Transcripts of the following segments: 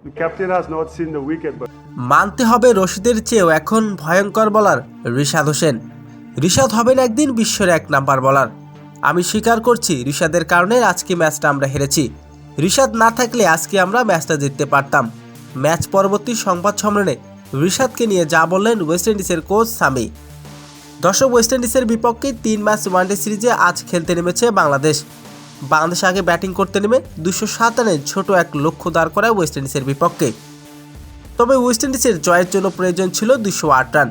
The captain has not seen the wicket, but মানতে হবে রশিদের চেয়েও এখন ভয়ঙ্কর বোলার রিশাদ হোসেন। রিশাদ হবেন একদিন বিশ্বের 1 নাম্বার বোলার। আমি স্বীকার করছি রিশাদের কারণে আজকে ম্যাচটা আমরা হেরেছি। রিশাদ না থাকলে আজকে আমরা ম্যাচটা জিততে পারতাম। ম্যাচ পরবর্তী সংবাদ সম্মেলনে রিশাদকে নিয়ে যা বললেন ওয়েস্ট ইন্ডিজের কোচ সামি। দর্শক, ওয়েস্ট ইন্ডিজের বিপক্ষে 3 ম্যাচ ওয়ানডে সিরিজে আজ খেলতে নেমেছে বাংলাদেশ। বাংলাদেশ আগে ব্যাটিং করতে নেমে 207 রানে ছোট এক লক্ষ্য দাঁড় করায় ওয়েস্ট ইন্ডিজের বিপক্ষে। তবে ওয়েস্ট ইন্ডিজের জয়ের জন্য প্রয়োজন ছিল 208 রান।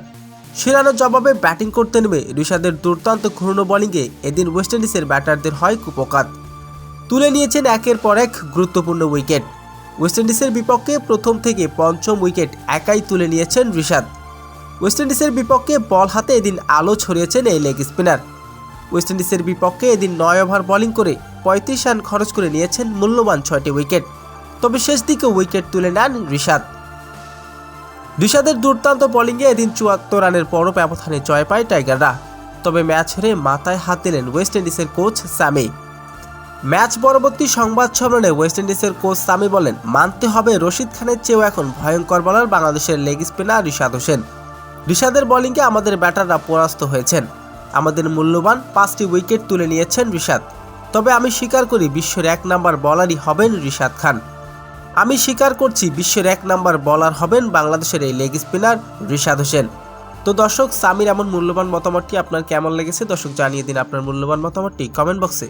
সেরানোর জবাবে ব্যাটিং করতে নেমে রিশাদের দুর্দান্ত ঘূর্ণ বোলিংয়ে এদিন ওয়েস্ট ইন্ডিজের ব্যাটারদের হয় কুপকাত। তুলে নিয়েছেন একের পর এক গুরুত্বপূর্ণ উইকেট। ওয়েস্ট ইন্ডিজের বিপক্ষে প্রথম থেকে পঞ্চম উইকেট একাই তুলে নিয়েছেন রিশাদ। ওয়েস্ট ইন্ডিজের বিপক্ষে বল হাতে এদিন আলো ছড়িয়েছেন এই লেগ স্পিনার। ওয়েস্ট ইন্ডিজের বিপক্ষে এদিন 9 ওভার বোলিং করে 35 রান খরচ করে নিয়েছেন মূল্যবান 6টি উইকেট। তবে শেষ দিকে উইকেট তুলে নেন রিশাদ। রিশাদের দুর্দান্ত বোলিংয়ে এদিন 74 রানের বড় ব্যবধানে জয় পায় টাইগাররা। তবে ম্যাচ হেরে মাথায় হাত দিলেন ওয়েস্ট ইন্ডিজের কোচ সামি। ম্যাচ পরবর্তী সংবাদ সম্মেলনে ওয়েস্ট ইন্ডিজের কোচ সামি বলেন, মানতে হবে রশিদ খানের চেয়েও এখন ভয়ঙ্কর বোলার বাংলাদেশের লেগ স্পিনার রিশাদ হোসেন। রিশাদের বোলিংয়ে আমাদের ব্যাটাররা পরাস্ত হয়েছেন। আমাদের মূল্যবান 5টি উইকেট তুলে নিয়েছেন রিশাদ। তবে আমি স্বীকার করি বিশ্বের 1 নাম্বার বোলারই হবেন রিশাদ খান। আমি স্বীকার করছি বিশ্বের 1 নাম্বার বোলার হবেন বাংলাদেশের এই লেগ স্পিনার রিশাদ হোসেন। তো দর্শক, সামির এমন মূল্যবান মতামতটি আপনার কেমন লেগেছে দর্শক জানিয়ে দিন আপনার মূল্যবান মতামতটি কমেন্ট বক্সে।